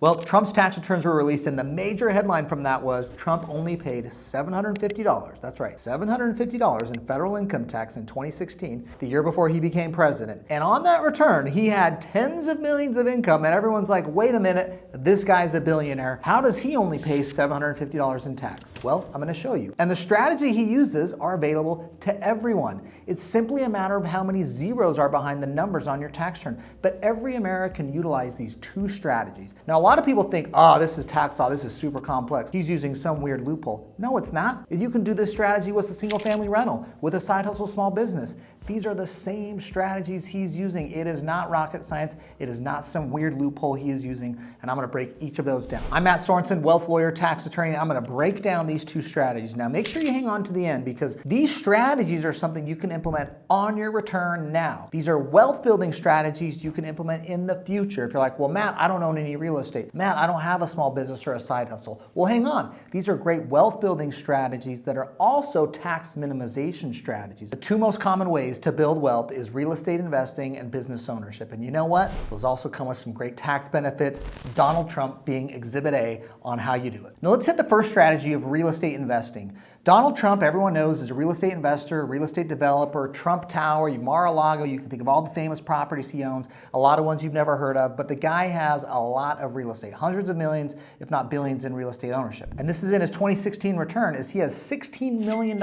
Well, Trump's tax returns were released, and the major headline from that was Trump only paid $750, that's right, $750 in federal income tax in 2016, the year before he became president. And on that return, he had tens of millions of income, and everyone's like, wait a minute, this guy's a billionaire. How does he only pay $750 in tax? Well, I'm gonna show you. And the strategy he uses are available to everyone. It's simply a matter of how many zeros are behind the numbers on your tax return. But every American utilizes these two strategies. Now, a lot of people think, oh, this is tax law, this is super complex. He's using some weird loophole. No, it's not. You can do this strategy with a single family rental, with a side hustle small business. These are the same strategies he's using. It is not rocket science. It is not some weird loophole he is using, and I'm gonna break each of those down. I'm Matt Sorensen, wealth lawyer, tax attorney. I'm gonna break down these two strategies. Now, make sure you hang on to the end because these strategies are something you can implement on your return now. These are wealth building strategies you can implement in the future. If you're like, well, Matt, I don't own any real estate. Matt, I don't have a small business or a side hustle. Well, hang on. These are great wealth building strategies that are also tax minimization strategies. The two most common ways to build wealth is real estate investing and business ownership. And you know what? Those also come with some great tax benefits, Donald Trump being Exhibit A on how you do it. Now let's hit the first strategy of real estate investing. Donald Trump, everyone knows, is a real estate investor, a real estate developer, Trump Tower, Mar-a-Lago, you can think of all the famous properties he owns, a lot of ones you've never heard of, but the guy has a lot of real estate, hundreds of millions, if not billions in real estate ownership. And this is in his 2016 return, is he has $16 million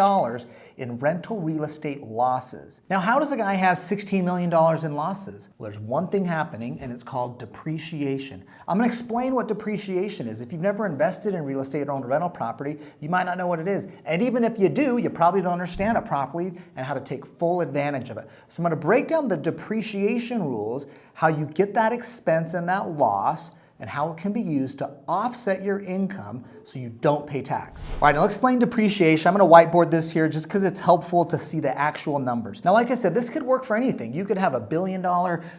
in rental real estate losses. Now, how does a guy have $16 million in losses? Well, there's one thing happening, and it's called depreciation. I'm gonna explain what depreciation is. If you've never invested in real estate or owned a rental property, you might not know what it is. And even if you do, you probably don't understand it properly and how to take full advantage of it. So I'm gonna break down the depreciation rules, how you get that expense and that loss, and how it can be used to offset your income so you don't pay tax. All right, now let's explain depreciation. I'm gonna whiteboard this here just because it's helpful to see the actual numbers. Now, like I said, this could work for anything. You could have $1 billion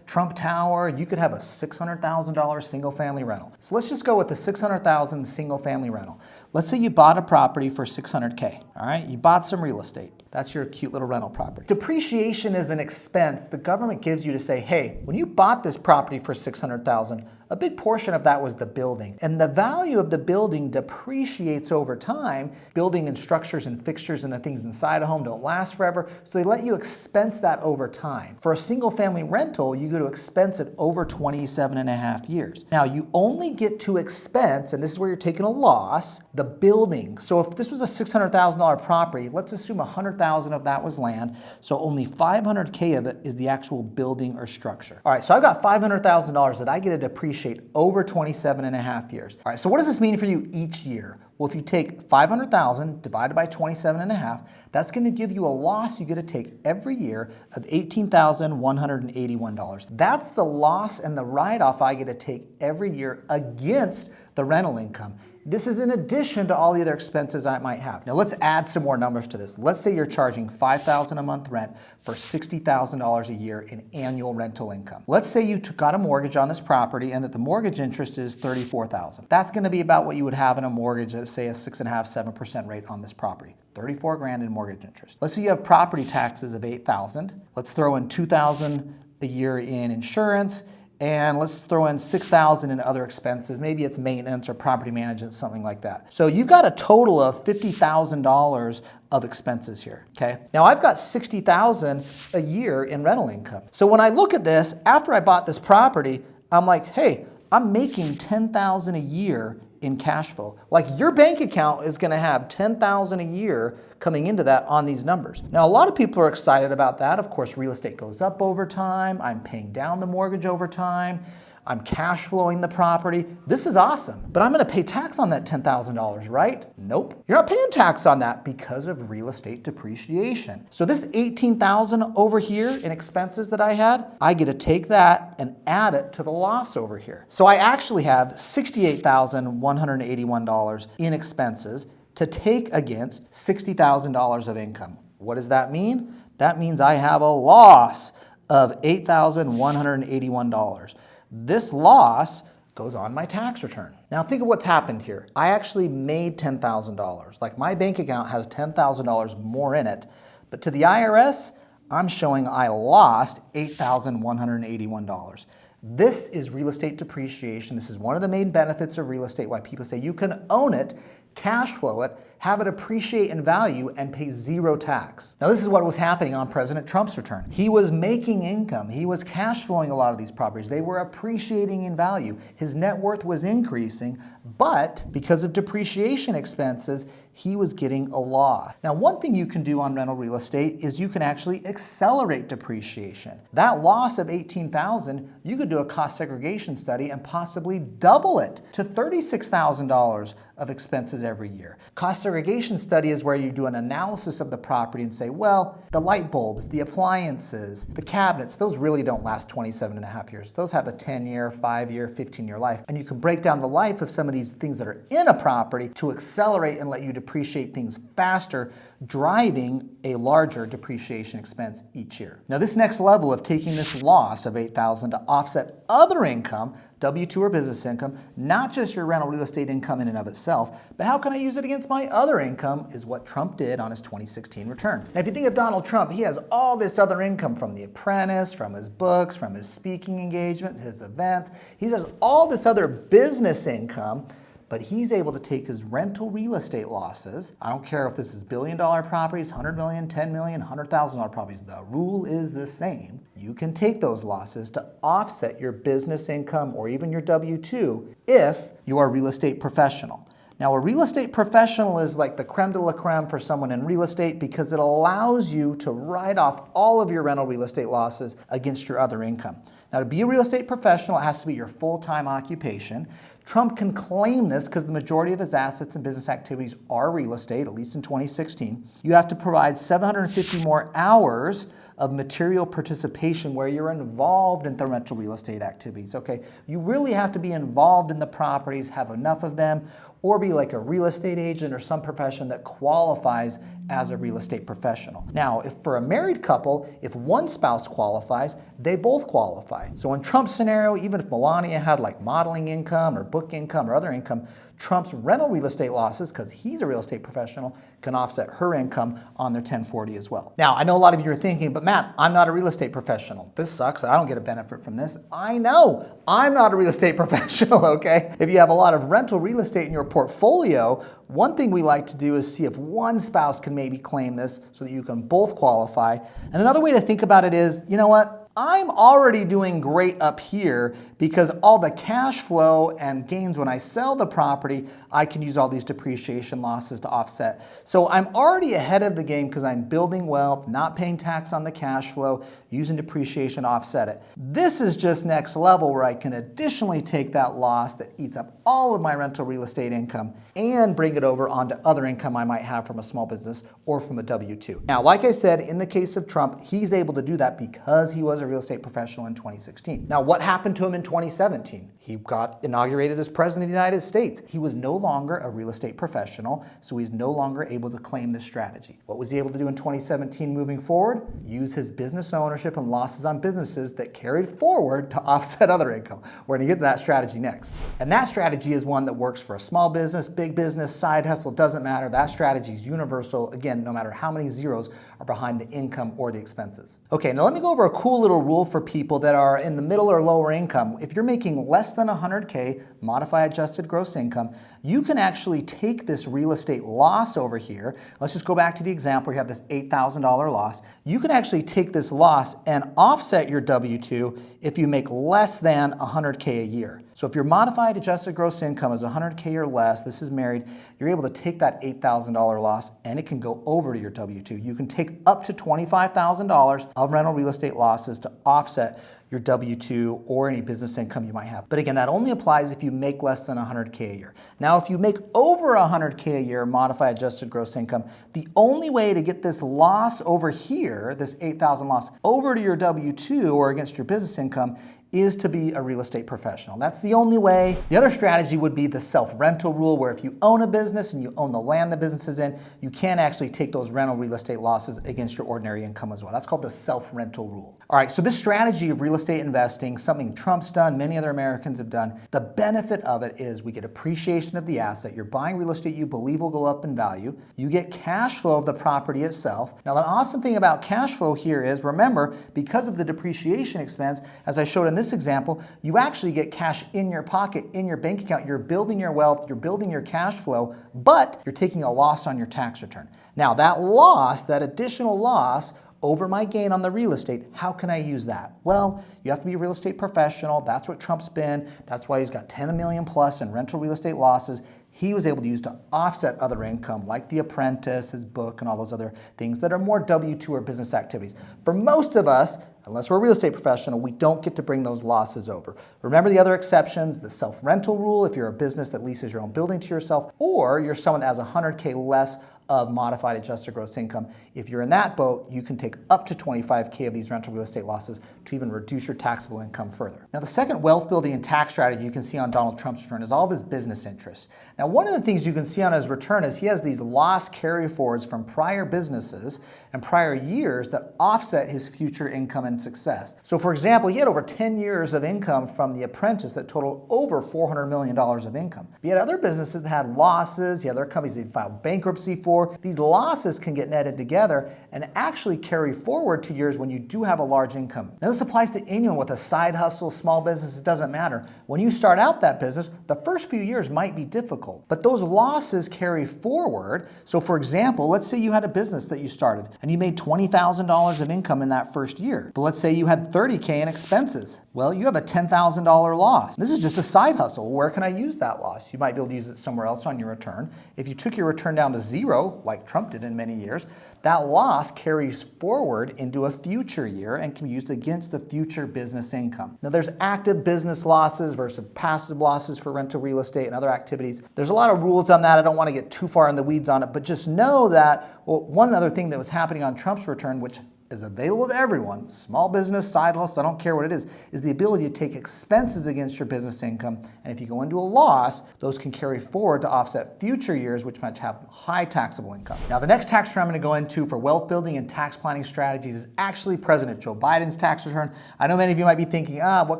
Trump Tower, you could have a $600,000 single family rental. So let's just go with the $600,000 single family rental. Let's say you bought a property for $600K, all right? You bought some real estate. That's your cute little rental property. Depreciation is an expense the government gives you to say, hey, when you bought this property for $600,000, a big portion of that was the building. And the value of the building depreciates over time. Building and structures and fixtures and the things inside a home don't last forever, so they let you expense that over time. For a single family rental, you go to expense it over 27.5 years. Now, you only get to expense, and this is where you're taking a loss, the building. So if this was a $600,000 property, let's assume $100,000 of that was land, so only $500K of it is the actual building or structure. All right, so I've got $500,000 that I get to depreciate over 27.5 years. All right, so what does this mean for you each year? Well, if you take 500,000 divided by 27.5, that's gonna give you a loss you get to take every year of $18,181. That's the loss and the write-off I get to take every year against the rental income. This is in addition to all the other expenses I might have. Now let's add some more numbers to this. Let's say you're charging $5,000 a month rent for $60,000 a year in annual rental income. Let's say you got a mortgage on this property and that the mortgage interest is $34,000. That's gonna be about what you would have in a mortgage at say a 6.5%, 7% rate on this property. 34 grand in mortgage interest. Let's say you have property taxes of $8,000. Let's throw in $2,000 a year in insurance. And let's throw in $6,000 in other expenses. Maybe it's maintenance or property management, something like that. So you've got a total of $50,000 of expenses here, okay? Now I've got $60,000 a year in rental income. So when I look at this, after I bought this property, I'm like, hey, I'm making $10,000 a year in cash flow. Like your bank account is gonna have $10,000 a year coming into that on these numbers. Now, a lot of people are excited about that. Of course, real estate goes up over time. I'm paying down the mortgage over time. I'm cash flowing the property. This is awesome, but I'm gonna pay tax on that $10,000, right? Nope, you're not paying tax on that because of real estate depreciation. So this $18,000 over here in expenses that I had, I get to take that and add it to the loss over here. So I actually have $68,181 in expenses to take against $60,000 of income. What does that mean? That means I have a loss of $8,181. This loss goes on my tax return. Now think of what's happened here. I actually made $10,000. Like my bank account has $10,000 more in it, but to the IRS, I'm showing I lost $8,181. This is real estate depreciation. This is one of the main benefits of real estate, why people say you can own it, cash flow it, have it appreciate in value, and pay zero tax. Now, this is what was happening on President Trump's return. He was making income. He was cash flowing a lot of these properties. They were appreciating in value. His net worth was increasing, but because of depreciation expenses, he was getting a loss. Now, one thing you can do on rental real estate is you can actually accelerate depreciation. That loss of $18,000, you could do a cost segregation study and possibly double it to $36,000 of expenses every year. Cost segregation study is where you do an analysis of the property and say, well, the light bulbs, the appliances, the cabinets, those really don't last 27 and a half years. Those have a 10-year, 5-year, 15-year life. And you can break down the life of some of these things that are in a property to accelerate and let you depreciate things faster, driving a larger depreciation expense each year. Now, this next level of taking this loss of $8,000 to offset other income, W-2 or business income, not just your rental real estate income in and of itself, but how can I use it against my other income, is what Trump did on his 2016 return. Now, if you think of Donald Trump, he has all this other income from The Apprentice, from his books, from his speaking engagements, his events. He has all this other business income, but he's able to take his rental real estate losses. I don't care if this is billion-dollar properties, 100 million, 10 million, $100,000 properties. The rule is the same. You can take those losses to offset your business income or even your W-2 if you are a real estate professional. Now, a real estate professional is like the creme de la creme for someone in real estate because it allows you to write off all of your rental real estate losses against your other income. Now, to be a real estate professional, it has to be your full-time occupation. Trump can claim this because the majority of his assets and business activities are real estate, at least in 2016. You have to provide 750 more hours of material participation where you're involved in the rental real estate activities, okay? You really have to be involved in the properties, have enough of them, or be like a real estate agent or some profession that qualifies as a real estate professional. Now, if for a married couple, if one spouse qualifies, they both qualify. So in Trump's scenario, even if Melania had like modeling income or book income or other income, Trump's rental real estate losses, because he's a real estate professional, can offset her income on their 1040 as well. Now, I know a lot of you are thinking, but Matt, I'm not a real estate professional. This sucks. I don't get a benefit from this. I know. I'm not a real estate professional, okay? If you have a lot of rental real estate in your portfolio, one thing we like to do is see if one spouse can maybe claim this so that you can both qualify. And another way to think about it is, you know what? I'm already doing great up here because all the cash flow and gains when I sell the property, I can use all these depreciation losses to offset. So I'm already ahead of the game because I'm building wealth, not paying tax on the cash flow, using depreciation to offset it. This is just next level where I can additionally take that loss that eats up all of my rental real estate income and bring it over onto other income I might have from a small business or from a W-2. Now, like I said, in the case of Trump, he's able to do that because he was a real estate professional in 2016. Now, what happened to him in 2017? He got inaugurated as president of the United States. He was no longer a real estate professional, so he's no longer able to claim this strategy. What was he able to do in 2017 moving forward? Use his business ownership and losses on businesses that carried forward to offset other income. We're going to get to that strategy next. And that strategy is one that works for a small business, big business, side hustle, doesn't matter. That strategy is universal, again, no matter how many zeros are behind the income or the expenses. Okay, now let me go over a cool little rule for people that are in the middle or lower income. If you're making less than 100K, modify adjusted gross income, you can actually take this real estate loss over here. Let's just go back to the example. You have this $8,000 loss. You can actually take this loss and offset your W-2 if you make less than 100K a year. So if your modified adjusted gross income is 100K or less, this is married, you're able to take that $8,000 loss and it can go over to your W-2. You can take up to $25,000 of rental real estate losses to offset your W-2 or any business income you might have. But again, that only applies if you make less than 100K a year. Now, if you make over 100K a year, modify adjusted gross income, the only way to get this loss over here, this $8,000 loss, over to your W-2 or against your business income is to be a real estate professional. That's the only way. The other strategy would be the self-rental rule, where if you own a business and you own the land the business is in, you can actually take those rental real estate losses against your ordinary income as well. That's called the self-rental rule. All right, so this strategy of real estate investing, something Trump's done, many other Americans have done, the benefit of it is we get appreciation of the asset. You're buying real estate you believe will go up in value. You get cash flow of the property itself. Now, the awesome thing about cash flow here is, remember, because of the depreciation expense, as I showed in this example, you actually get cash in your pocket, in your bank account. You're building your wealth, you're building your cash flow, but you're taking a loss on your tax return. Now, that loss, that additional loss, over my gain on the real estate, how can I use that? Well, you have to be a real estate professional. That's what Trump's been. That's why he's got 10 million plus in rental real estate losses. He was able to use to offset other income like The Apprentice, his book, and all those other things that are more W-2 or business activities. For most of us, unless we're a real estate professional, we don't get to bring those losses over. Remember the other exceptions, the self-rental rule, if you're a business that leases your own building to yourself, or you're someone that has 100K less of modified adjusted gross income. If you're in that boat, you can take up to 25K of these rental real estate losses to even reduce your taxable income further. Now, the second wealth building and tax strategy you can see on Donald Trump's return is all of his business interests. Now, one of the things you can see on his return is he has these loss carry forwards from prior businesses and prior years that offset his future income and success. So, for example, he had over 10 years of income from The Apprentice that totaled over $400 million of income. He had other businesses that had losses. He had other companies he filed bankruptcy for. These losses can get netted together and actually carry forward to years when you do have a large income. Now, this applies to anyone with a side hustle, small business, it doesn't matter. When you start out that business, the first few years might be difficult, but those losses carry forward. So, for example, let's say you had a business that you started and you made $20,000 of income in that first year, but let's say you had $30K in expenses. Well, you have a $10,000 loss. This is just a side hustle. Where can I use that loss? You might be able to use it somewhere else on your return. If you took your return down to zero, like Trump did in many years, that loss carries forward into a future year and can be used against the future business income. Now, there's active business losses versus passive losses for rental real estate and other activities. There's a lot of rules on that. I don't want to get too far in the weeds on it, but just know that, well, one other thing that was happening on Trump's return, which is available to everyone, small business, side hustle, I don't care what it is the ability to take expenses against your business income. And if you go into a loss, those can carry forward to offset future years, which might have high taxable income. Now, the next tax return I'm going to go into for wealth building and tax planning strategies is actually President Joe Biden's tax return. I know many of you might be thinking, what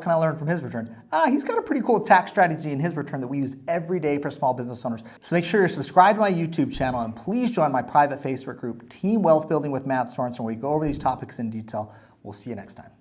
can I learn from his return? He's got a pretty cool tax strategy in his return that we use every day for small business owners. So make sure you're subscribed to my YouTube channel and please join my private Facebook group, Team Wealth Building with Matt Sorensen, where we go over these topics in detail. We'll see you next time.